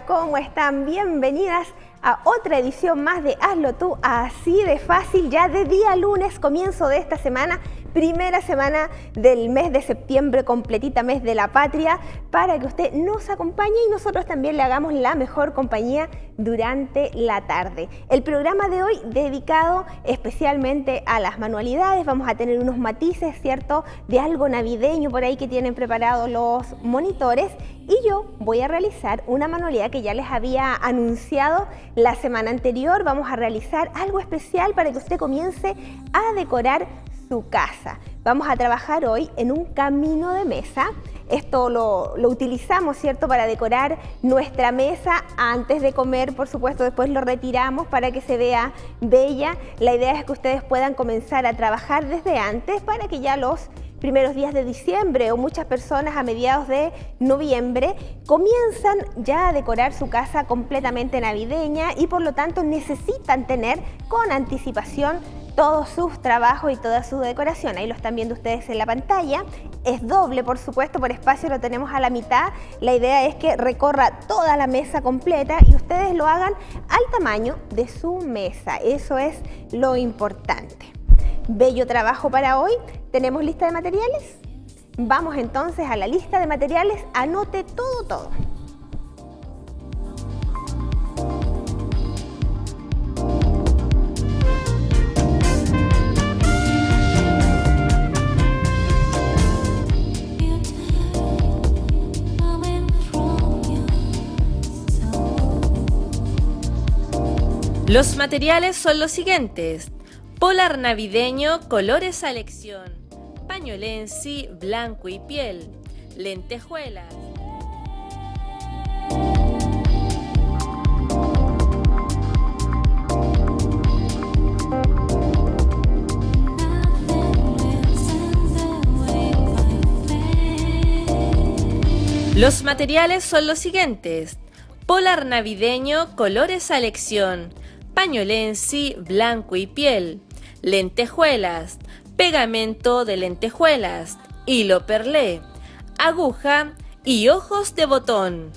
Hola, ¿cómo están? Bienvenidas a otra edición más de Hazlo Tú, así de fácil, ya de día lunes, comienzo de esta semana, primera semana del mes de septiembre, completita mes de la patria, para que usted nos acompañe y nosotros también le hagamos la mejor compañía durante la tarde. El programa de hoy dedicado especialmente a las manualidades, vamos a tener unos matices, ¿cierto?, de algo navideño por ahí que tienen preparados los monitores, y yo voy a realizar una manualidad que ya les había anunciado la semana anterior. Vamos a realizar algo especial para que usted comience a decorar su casa. Vamos a trabajar hoy en un camino de mesa. Esto lo utilizamos, ¿cierto?, para decorar nuestra mesa antes de comer, por supuesto, después lo retiramos para que se vea bella. La idea es que ustedes puedan comenzar a trabajar desde antes para que ya los primeros días de diciembre o muchas personas a mediados de noviembre comienzan ya a decorar su casa completamente navideña y por lo tanto necesitan tener con anticipación todos sus trabajos y toda su decoración. Ahí lo están viendo ustedes en la pantalla. Es doble, por supuesto, por espacio lo tenemos a la mitad. La idea es que recorra toda la mesa completa y ustedes lo hagan al tamaño de su mesa. Eso es lo importante. Bello trabajo para hoy. ¿Tenemos lista de materiales? Vamos entonces a la lista de materiales. Anote todo. Los materiales son los siguientes: polar navideño, colores a elección, pañolensi, blanco y piel, lentejuelas, los materiales son los siguientes: polar navideño, colores a elección, pañolensi, blanco y piel, lentejuelas, pegamento de lentejuelas, hilo perlé, aguja y ojos de botón.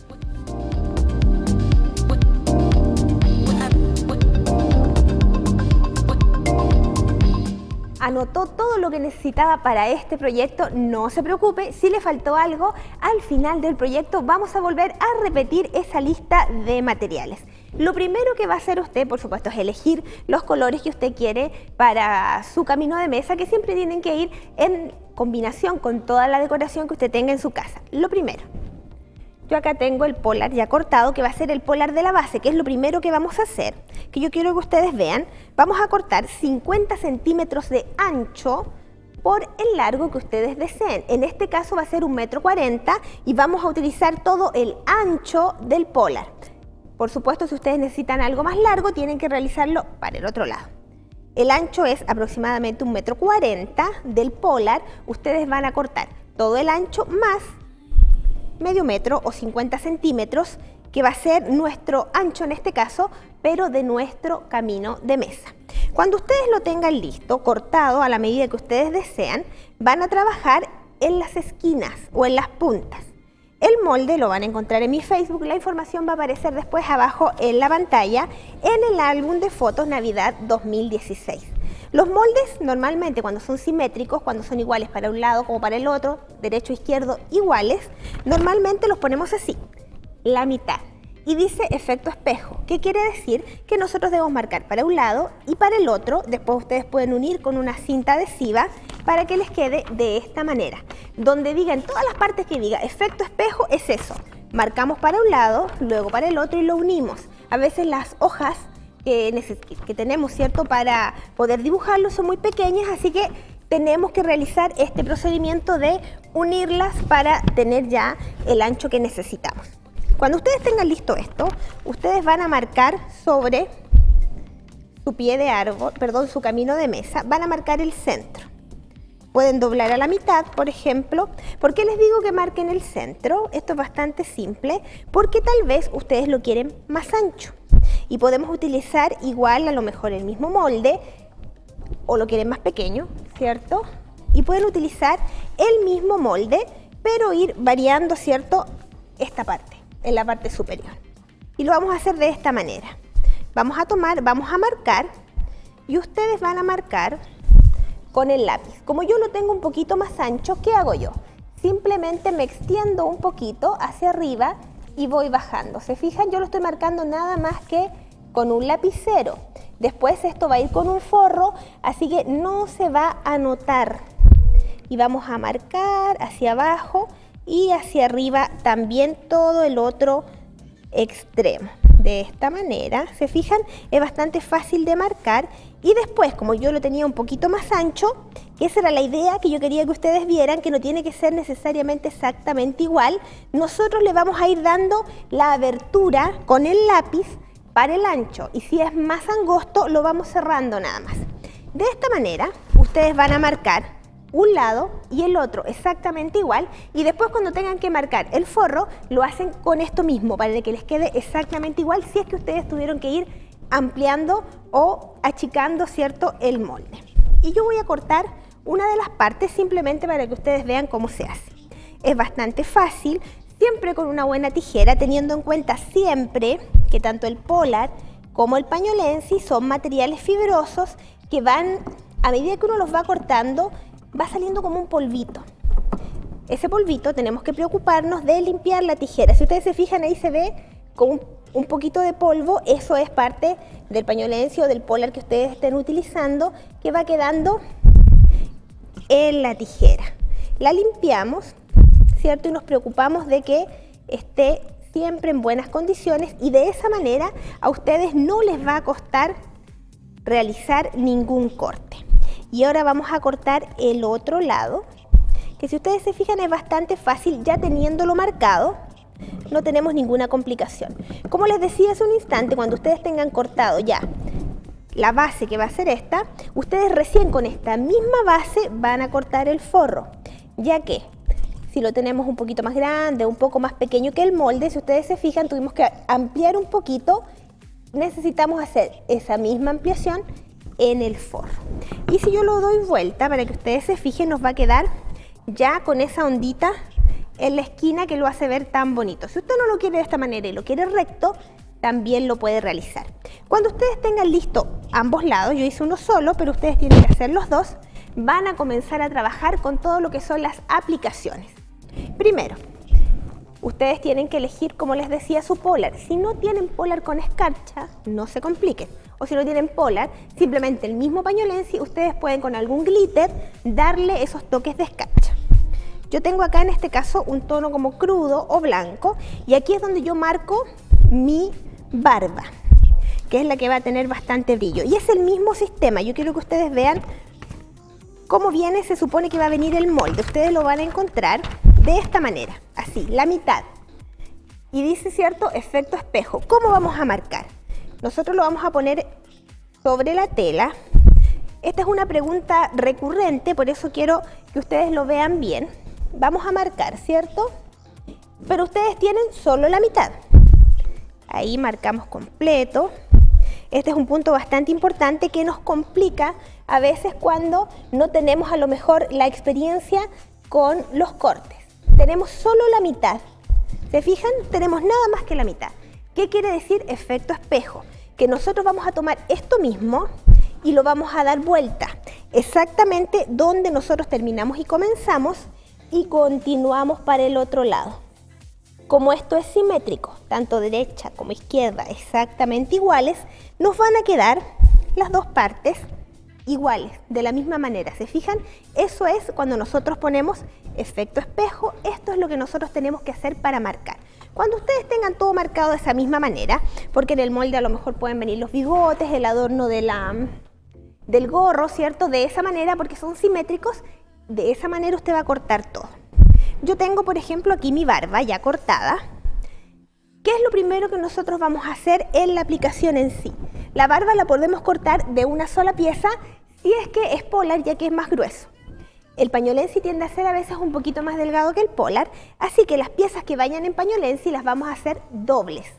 Anotó todo lo que necesitaba para este proyecto. No se preocupe, si le faltó algo, al final del proyecto vamos a volver a repetir esa lista de materiales. Lo primero que va a hacer usted, por supuesto, es elegir los colores que usted quiere para su camino de mesa, que siempre tienen que ir en combinación con toda la decoración que usted tenga en su casa. Lo primero, yo acá tengo el polar ya cortado, que va a ser el polar de la base, que es lo primero que vamos a hacer, que yo quiero que ustedes vean. Vamos a cortar 50 centímetros de ancho por el largo que ustedes deseen. En este caso va a ser 1,40 m y vamos a utilizar todo el ancho del polar. Por supuesto, si ustedes necesitan algo más largo, tienen que realizarlo para el otro lado. El ancho es aproximadamente 1,40 m del polar. Ustedes van a cortar todo el ancho más medio metro o 50 centímetros, que va a ser nuestro ancho en este caso, pero de nuestro camino de mesa. Cuando ustedes lo tengan listo, cortado a la medida que ustedes desean, van a trabajar en las esquinas o en las puntas. El molde lo van a encontrar en mi Facebook, la información va a aparecer después abajo en la pantalla, en el álbum de fotos Navidad 2016. Los moldes normalmente cuando son simétricos, cuando son iguales para un lado como para el otro, derecho e izquierdo iguales, normalmente los ponemos así, la mitad. Y dice efecto espejo, que quiere decir que nosotros debemos marcar para un lado y para el otro. Después ustedes pueden unir con una cinta adhesiva para que les quede de esta manera. Donde diga, en todas las partes que diga efecto espejo, es eso. Marcamos para un lado, luego para el otro y lo unimos. A veces las hojas que tenemos, ¿cierto?, para poder dibujarlo son muy pequeñas, así que tenemos que realizar este procedimiento de unirlas para tener ya el ancho que necesitamos. Cuando ustedes tengan listo esto, ustedes van a marcar sobre su pie de árbol, perdón, su camino de mesa, van a marcar el centro. Pueden doblar a la mitad, por ejemplo. ¿Por qué les digo que marquen el centro? Esto es bastante simple, porque tal vez ustedes lo quieren más ancho. Y podemos utilizar igual, a lo mejor el mismo molde, o lo quieren más pequeño, ¿cierto? Y pueden utilizar el mismo molde, pero ir variando, ¿cierto?, esta parte, en la parte superior. Y lo vamos a hacer de esta manera. Vamos a marcar y ustedes van a marcar con el lápiz. Como yo lo tengo un poquito más ancho, ¿qué hago yo? Simplemente me extiendo un poquito hacia arriba y voy bajando. ¿Se fijan? Yo lo estoy marcando nada más que con un lapicero. Después esto va a ir con un forro, así que no se va a notar. Y vamos a marcar hacia abajo y hacia arriba también todo el otro extremo. De esta manera, ¿se fijan? Es bastante fácil de marcar. Y después, como yo lo tenía un poquito más ancho, que esa era la idea que yo quería que ustedes vieran, que no tiene que ser necesariamente exactamente igual, nosotros le vamos a ir dando la abertura con el lápiz para el ancho. Y si es más angosto, lo vamos cerrando nada más. De esta manera, ustedes van a marcar un lado y el otro exactamente igual, y después cuando tengan que marcar el forro lo hacen con esto mismo para que les quede exactamente igual, si es que ustedes tuvieron que ir ampliando o achicando, ¿cierto?, el molde. Y yo voy a cortar una de las partes simplemente para que ustedes vean cómo se hace. Es bastante fácil, siempre con una buena tijera, teniendo en cuenta siempre que tanto el Polar como el Pañolensi son materiales fibrosos que van, a medida que uno los va cortando, va saliendo como un polvito. Ese polvito tenemos que preocuparnos de limpiar la tijera. Si ustedes se fijan, ahí se ve con un poquito de polvo. Eso es parte del Pañolensi o del Polar que ustedes estén utilizando, que va quedando en la tijera. La limpiamos, ¿cierto? Y nos preocupamos de que esté siempre en buenas condiciones, y de esa manera a ustedes no les va a costar realizar ningún corte. Y ahora vamos a cortar el otro lado, que si ustedes se fijan es bastante fácil, ya teniéndolo marcado, no tenemos ninguna complicación. Como les decía hace un instante, cuando ustedes tengan cortado ya la base, que va a ser esta, ustedes recién con esta misma base van a cortar el forro, ya que si lo tenemos un poquito más grande, un poco más pequeño que el molde, si ustedes se fijan, tuvimos que ampliar un poquito, necesitamos hacer esa misma ampliación en el forro. Y si yo lo doy vuelta para que ustedes se fijen, nos va a quedar ya con esa ondita en la esquina que lo hace ver tan bonito. Si usted no lo quiere de esta manera y lo quiere recto, también lo puede realizar. Cuando ustedes tengan listo ambos lados, yo hice uno solo, pero ustedes tienen que hacer los dos, van a comenzar a trabajar con todo lo que son las aplicaciones. Primero, ustedes tienen que elegir, como les decía, su Polar. Si no tienen Polar con escarcha, no se compliquen. O si no tienen Polar, simplemente el mismo Pañolensi, ustedes pueden con algún glitter darle esos toques de escarcha. Yo tengo acá en este caso un tono como crudo o blanco, y aquí es donde yo marco mi barba, que es la que va a tener bastante brillo. Y es el mismo sistema. Yo quiero que ustedes vean cómo viene, se supone que va a venir el molde. Ustedes lo van a encontrar de esta manera, así, la mitad. Y dice, ¿cierto?, efecto espejo. ¿Cómo vamos a marcar? Nosotros lo vamos a poner sobre la tela. Esta es una pregunta recurrente, por eso quiero que ustedes lo vean bien. Vamos a marcar, ¿cierto? Pero ustedes tienen solo la mitad. Ahí marcamos completo. Este es un punto bastante importante que nos complica a veces cuando no tenemos a lo mejor la experiencia con los cortes. Tenemos solo la mitad. ¿Se fijan? Tenemos nada más que la mitad. ¿Qué quiere decir efecto espejo? Que nosotros vamos a tomar esto mismo y lo vamos a dar vuelta. Exactamente donde nosotros terminamos y comenzamos, y continuamos para el otro lado. Como esto es simétrico, tanto derecha como izquierda exactamente iguales, nos van a quedar las dos partes iguales, de la misma manera. ¿Se fijan? Eso es cuando nosotros ponemos efecto espejo. Esto es lo que nosotros tenemos que hacer para marcar. Cuando ustedes tengan todo marcado de esa misma manera, porque en el molde a lo mejor pueden venir los bigotes, el adorno de del gorro, ¿cierto? De esa manera, porque son simétricos, de esa manera usted va a cortar todo. Yo tengo, por ejemplo, aquí mi barba ya cortada. ¿Qué es lo primero que nosotros vamos a hacer en la aplicación en sí? La barba la podemos cortar de una sola pieza si es que es Polar, ya que es más grueso. El Pañolensi tiende a ser a veces un poquito más delgado que el Polar, así que las piezas que vayan en Pañolensi las vamos a hacer dobles.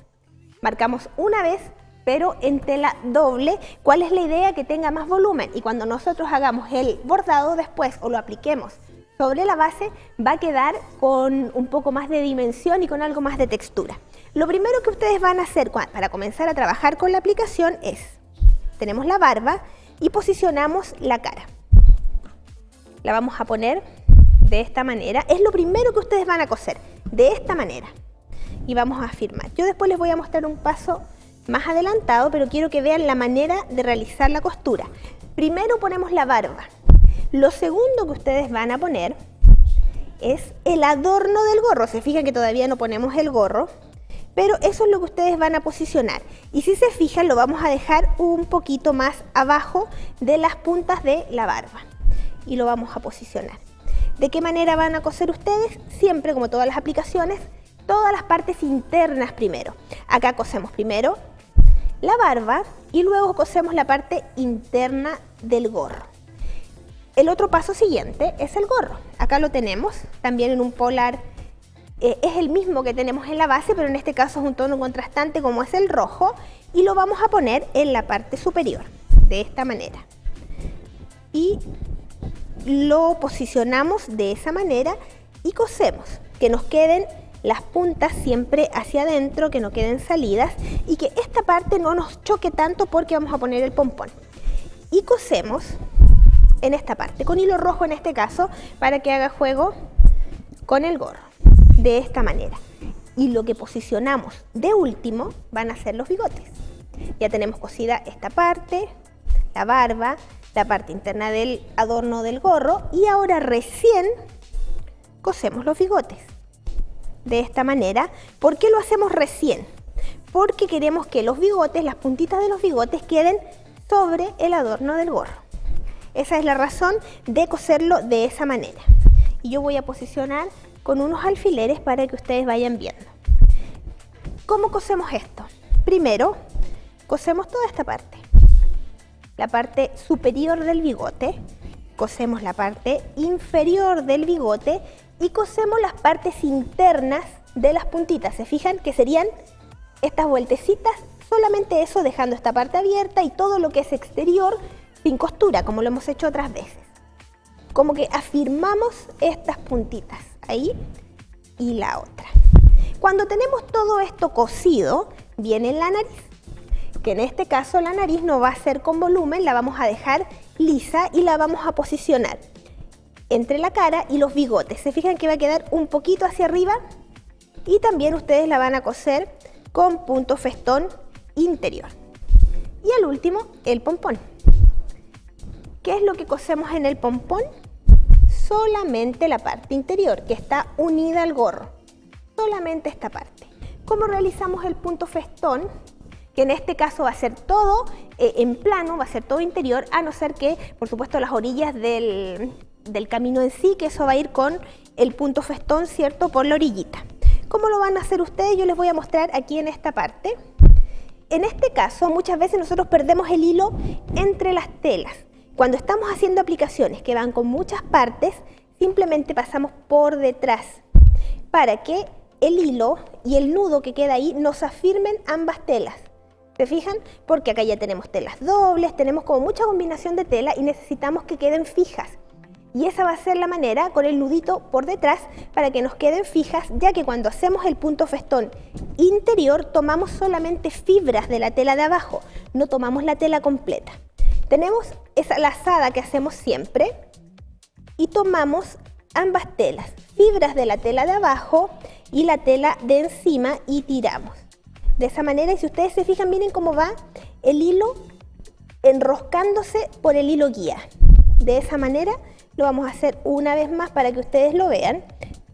Marcamos una vez, pero en tela doble. ¿Cuál es la idea? Que tenga más volumen, y cuando nosotros hagamos el bordado después o lo apliquemos sobre la base va a quedar con un poco más de dimensión y con algo más de textura. Lo primero que ustedes van a hacer para comenzar a trabajar con la aplicación es, tenemos la barba y posicionamos la cara. La vamos a poner de esta manera. Es lo primero que ustedes van a coser, de esta manera. Y vamos a firmar. Yo después les voy a mostrar un paso más adelantado, pero quiero que vean la manera de realizar la costura. Primero ponemos la barba. Lo segundo que ustedes van a poner es el adorno del gorro. Se fijan que todavía no ponemos el gorro, pero eso es lo que ustedes van a posicionar. Y si se fijan, lo vamos a dejar un poquito más abajo de las puntas de la barba. Y lo vamos a posicionar. ¿De qué manera van a coser ustedes? Siempre, como todas las aplicaciones, todas las partes internas primero. Acá cosemos primero la barba y luego cosemos la parte interna del gorro. El otro paso siguiente es el gorro. Acá lo tenemos también en un polar. Es el mismo que tenemos en la base, pero en este caso es un tono contrastante como es el rojo, y lo vamos a poner en la parte superior, de esta manera. Y lo posicionamos de esa manera y cosemos, que nos queden las puntas siempre hacia adentro, que no queden salidas y que esta parte no nos choque tanto porque vamos a poner el pompón. Y cosemos en esta parte, con hilo rojo en este caso, para que haga juego con el gorro. De esta manera. Y lo que posicionamos de último van a ser los bigotes. Ya tenemos cosida esta parte, la barba, la parte interna del adorno del gorro, y ahora recién cosemos los bigotes. De esta manera. ¿Por qué lo hacemos recién? Porque queremos que los bigotes, las puntitas de los bigotes queden sobre el adorno del gorro. Esa es la razón de coserlo de esa manera. Y yo voy a posicionar con unos alfileres para que ustedes vayan viendo. ¿Cómo cosemos esto? Primero, cosemos toda esta parte. La parte superior del bigote, cosemos la parte inferior del bigote y cosemos las partes internas de las puntitas. ¿Se fijan que serían estas vueltecitas? Solamente eso, dejando esta parte abierta y todo lo que es exterior sin costura, como lo hemos hecho otras veces. Como que afirmamos estas puntitas, ahí y la otra. Cuando tenemos todo esto cosido, viene la nariz, que en este caso la nariz no va a ser con volumen, la vamos a dejar lisa y la vamos a posicionar entre la cara y los bigotes. Se fijan que va a quedar un poquito hacia arriba y también ustedes la van a coser con punto festón interior. Y al último, el pompón. ¿Qué es lo que cosemos en el pompón? Solamente la parte interior, que está unida al gorro. Solamente esta parte. ¿Cómo realizamos el punto festón? Que en este caso va a ser todo en plano, va a ser todo interior, a no ser que, por supuesto, las orillas del camino en sí, que eso va a ir con el punto festón, ¿cierto?, por la orillita. ¿Cómo lo van a hacer ustedes? Yo les voy a mostrar aquí en esta parte. En este caso, muchas veces nosotros perdemos el hilo entre las telas. Cuando estamos haciendo aplicaciones que van con muchas partes, simplemente pasamos por detrás para que el hilo y el nudo que queda ahí nos afirmen ambas telas. ¿Se fijan? Porque acá ya tenemos telas dobles, tenemos como mucha combinación de tela y necesitamos que queden fijas. Y esa va a ser la manera, con el nudito por detrás, para que nos queden fijas, ya que cuando hacemos el punto festón interior tomamos solamente fibras de la tela de abajo, no tomamos la tela completa. Tenemos esa lazada que hacemos siempre y tomamos ambas telas, fibras de la tela de abajo y la tela de encima, y tiramos. De esa manera, y si ustedes se fijan, miren cómo va el hilo enroscándose por el hilo guía. De esa manera lo vamos a hacer una vez más para que ustedes lo vean.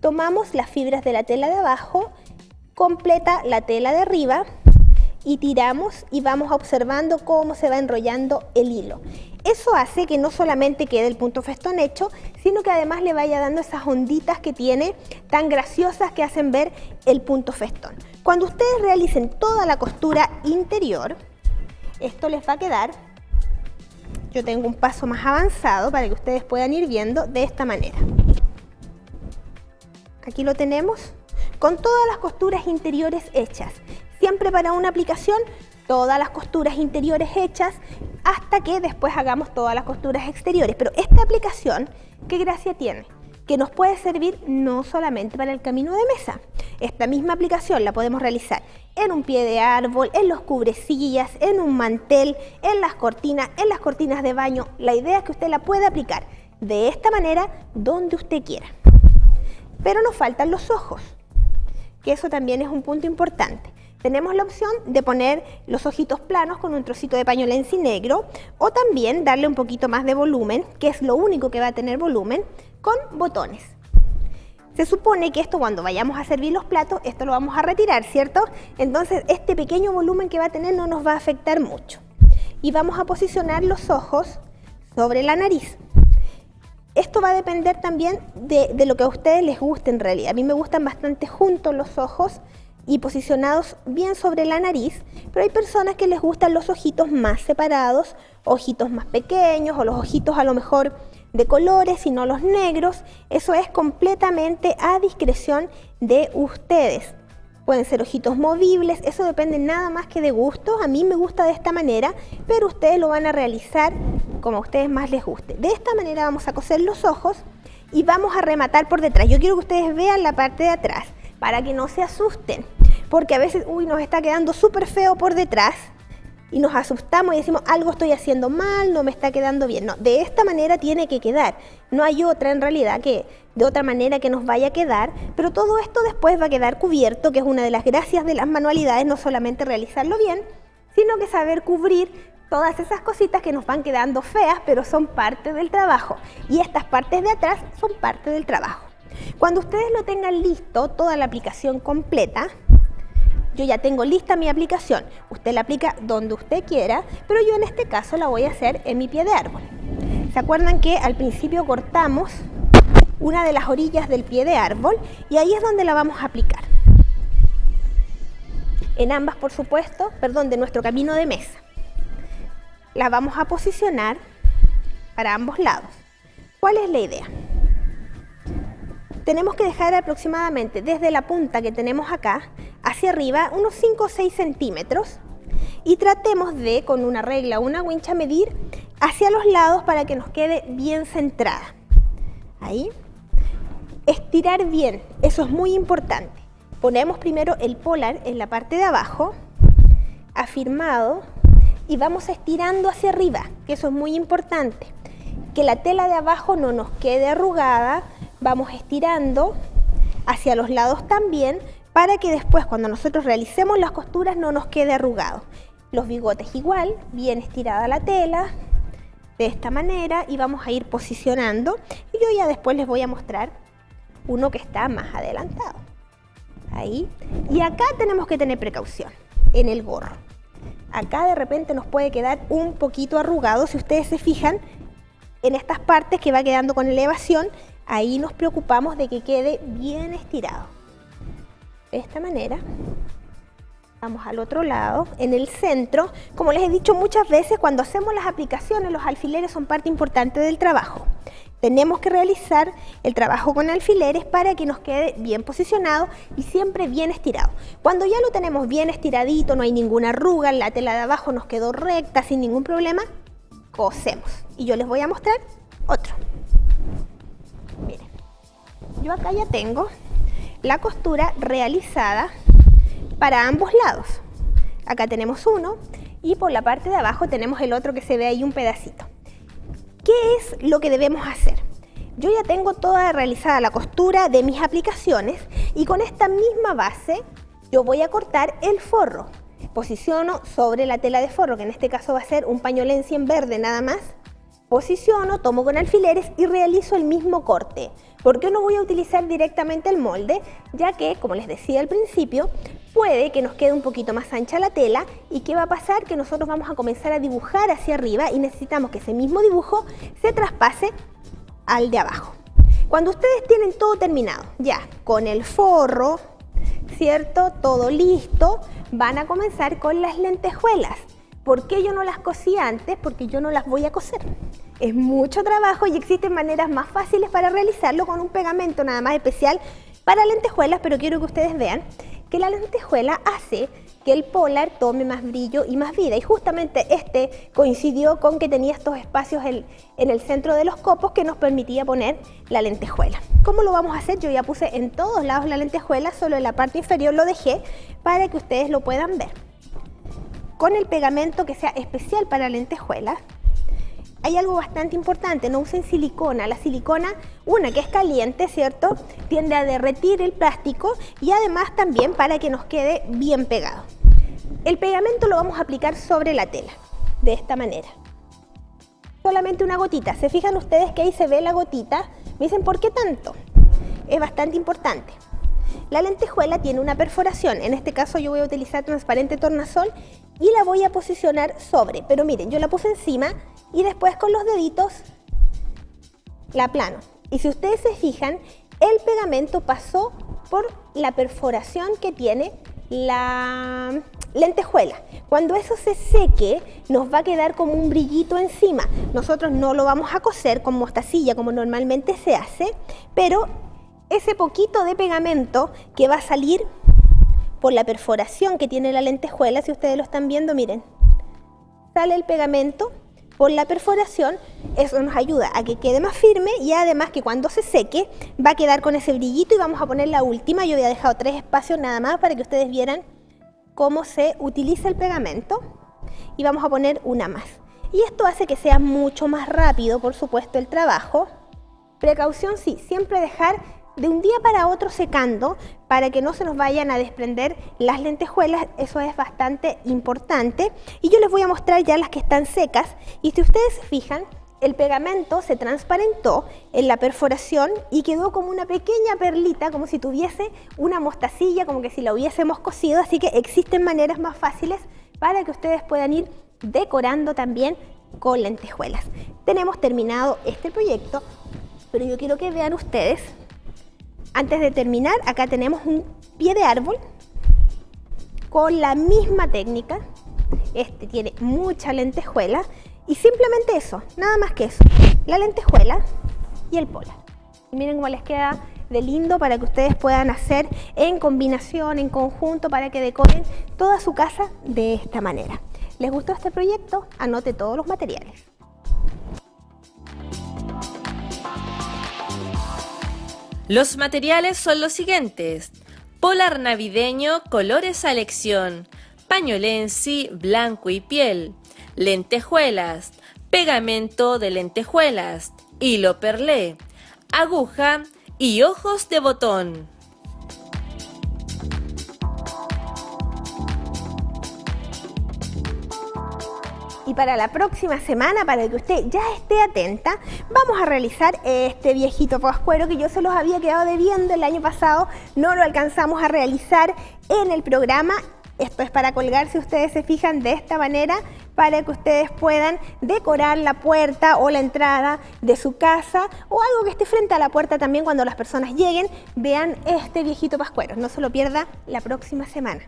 Tomamos las fibras de la tela de abajo, completa la tela de arriba, y tiramos y vamos observando cómo se va enrollando el hilo. Eso hace que no solamente quede el punto festón hecho, sino que además le vaya dando esas onditas que tiene tan graciosas que hacen ver el punto festón. Cuando ustedes realicen toda la costura interior, esto les va a quedar, yo tengo un paso más avanzado para que ustedes puedan ir viendo de esta manera. Aquí lo tenemos con todas las costuras interiores hechas. Siempre para una aplicación, todas las costuras interiores hechas, hasta que después hagamos todas las costuras exteriores. Pero esta aplicación, ¿qué gracia tiene? que nos puede servir no solamente para el camino de mesa. Esta misma aplicación la podemos realizar en un pie de árbol, en los cubrecillas, en un mantel, en las cortinas de baño. La idea es que usted la pueda aplicar de esta manera donde usted quiera. Pero nos faltan los ojos, que eso también es un punto importante. Tenemos la opción de poner los ojitos planos con un trocito de pañolensi negro o también darle un poquito más de volumen, que es lo único que va a tener volumen, con botones. Se supone que esto cuando vayamos a servir los platos, esto lo vamos a retirar, ¿cierto? Entonces este pequeño volumen que va a tener no nos va a afectar mucho. Y vamos a posicionar los ojos sobre la nariz. Esto va a depender también de lo que a ustedes les guste en realidad. A mí me gustan bastante juntos los ojos y posicionados bien sobre la nariz, pero hay personas que les gustan los ojitos más separados, ojitos más pequeños o los ojitos a lo mejor de colores y no los negros. Eso es completamente a discreción de ustedes. Pueden ser ojitos movibles, eso depende nada más que de gustos. A mí me gusta de esta manera, pero ustedes lo van a realizar como a ustedes más les guste. De esta manera vamos a coser los ojos y vamos a rematar por detrás. Yo quiero que ustedes vean la parte de atrás para que no se asusten, porque a veces nos está quedando súper feo por detrás y nos asustamos y decimos algo estoy haciendo mal, no me está quedando bien. No, de esta manera tiene que quedar. No hay otra en realidad que de otra manera que nos vaya a quedar, pero todo esto después va a quedar cubierto, que es una de las gracias de las manualidades, no solamente realizarlo bien, sino que saber cubrir todas esas cositas que nos van quedando feas, pero son parte del trabajo. Y estas partes de atrás son parte del trabajo. Cuando ustedes lo tengan listo, toda la aplicación completa, yo ya tengo lista mi aplicación. Usted la aplica donde usted quiera, pero yo en este caso la voy a hacer en mi pie de árbol. ¿Se acuerdan que al principio cortamos una de las orillas del pie de árbol y ahí es donde la vamos a aplicar? En ambas, por supuesto, de nuestro camino de mesa. La vamos a posicionar para ambos lados. ¿Cuál es la idea? Tenemos que dejar aproximadamente desde la punta que tenemos acá hacia arriba unos 5 o 6 centímetros y tratemos de, con una regla o una wincha, medir hacia los lados para que nos quede bien centrada. Ahí. Estirar bien, eso es muy importante. Ponemos primero el polar en la parte de abajo, afirmado, y vamos estirando hacia arriba, que eso es muy importante. Que la tela de abajo no nos quede arrugada, vamos estirando hacia los lados también, para que después cuando nosotros realicemos las costuras no nos quede arrugado. Los bigotes igual, bien estirada la tela, de esta manera, y vamos a ir posicionando. Y yo ya después les voy a mostrar uno que está más adelantado. Ahí. Y acá tenemos que tener precaución, en el gorro. Acá de repente nos puede quedar un poquito arrugado, si ustedes se fijan, en estas partes que va quedando con elevación, ahí nos preocupamos de que quede bien estirado. De esta manera. Vamos al otro lado, en el centro. Como les he dicho muchas veces, cuando hacemos las aplicaciones, los alfileres son parte importante del trabajo. Tenemos que realizar el trabajo con alfileres para que nos quede bien posicionado y siempre bien estirado. Cuando ya lo tenemos bien estiradito, no hay ninguna arruga, la tela de abajo nos quedó recta sin ningún problema, cosemos. Y yo les voy a mostrar otro. Miren, yo acá ya tengo la costura realizada para ambos lados. Acá tenemos uno y por la parte de abajo tenemos el otro que se ve ahí un pedacito. ¿Qué es lo que debemos hacer? Yo ya tengo toda realizada la costura de mis aplicaciones y con esta misma base yo voy a cortar el forro. Posiciono sobre la tela de forro, que en este caso va a ser un pañolensi en verde nada más. Posiciono, tomo con alfileres y realizo el mismo corte. ¿Por qué no voy a utilizar directamente el molde? Ya que, como les decía al principio, puede que nos quede un poquito más ancha la tela y ¿qué va a pasar? Que nosotros vamos a comenzar a dibujar hacia arriba y necesitamos que ese mismo dibujo se traspase al de abajo. Cuando ustedes tienen todo terminado, ya con el forro, ¿cierto? Todo listo, van a comenzar con las lentejuelas. ¿Por qué yo no las cosí antes? Porque yo no las voy a coser. Es mucho trabajo y existen maneras más fáciles para realizarlo con un pegamento nada más especial para lentejuelas, pero quiero que ustedes vean que la lentejuela hace que el Polar tome más brillo y más vida. Y justamente este coincidió con que tenía estos espacios en el centro de los copos que nos permitía poner la lentejuela. ¿Cómo lo vamos a hacer? Yo ya puse en todos lados la lentejuela, solo en la parte inferior lo dejé para que ustedes lo puedan ver. Con el pegamento que sea especial para lentejuelas, hay algo bastante importante, no usen silicona. La silicona, una que es caliente, ¿cierto? Tiende a derretir el plástico y además también para que nos quede bien pegado. El pegamento lo vamos a aplicar sobre la tela, de esta manera. Solamente una gotita. ¿Se fijan ustedes que ahí se ve la gotita? Me dicen, ¿por qué tanto? Es bastante importante. La lentejuela tiene una perforación, en este caso yo voy a utilizar transparente tornasol y la voy a posicionar sobre, pero miren, yo la puse encima y después con los deditos la aplano. Y si ustedes se fijan, el pegamento pasó por la perforación que tiene la lentejuela. Cuando eso se seque, nos va a quedar como un brillito encima. Nosotros no lo vamos a coser con mostacilla como normalmente se hace, pero ese poquito de pegamento que va a salir por la perforación que tiene la lentejuela, si ustedes lo están viendo, miren, sale el pegamento por la perforación, eso nos ayuda a que quede más firme y además que cuando se seque va a quedar con ese brillito y vamos a poner la última. Yo había dejado 3 espacios nada más para que ustedes vieran cómo se utiliza el pegamento y vamos a poner una más. Y esto hace que sea mucho más rápido, por supuesto, el trabajo. Precaución, sí, siempre dejar de un día para otro secando para que no se nos vayan a desprender las lentejuelas, eso es bastante importante. Y yo les voy a mostrar ya las que están secas y si ustedes se fijan, el pegamento se transparentó en la perforación y quedó como una pequeña perlita, como si tuviese una mostacilla, como que si la hubiésemos cosido, así que existen maneras más fáciles para que ustedes puedan ir decorando también con lentejuelas. Tenemos terminado este proyecto, pero yo quiero que vean ustedes. Antes de terminar, acá tenemos un pie de árbol con la misma técnica. Este tiene mucha lentejuela y simplemente eso, nada más que eso. La lentejuela y el polar. Y miren cómo les queda de lindo para que ustedes puedan hacer en combinación, en conjunto, para que decoren toda su casa de esta manera. ¿Les gustó este proyecto? Anote todos los materiales. Los materiales son los siguientes: polar navideño, colores a elección, pañolensi, blanco y piel, lentejuelas, pegamento de lentejuelas, hilo perlé, aguja y ojos de botón. Y para la próxima semana, para que usted ya esté atenta, vamos a realizar este viejito pascuero que yo se los había quedado debiendo el año pasado, no lo alcanzamos a realizar en el programa. Esto es para colgar, si ustedes se fijan, de esta manera, para que ustedes puedan decorar la puerta o la entrada de su casa o algo que esté frente a la puerta también cuando las personas lleguen, vean este viejito pascuero. No se lo pierda la próxima semana.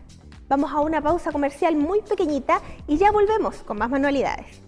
Vamos a una pausa comercial muy pequeñita y ya volvemos con más manualidades.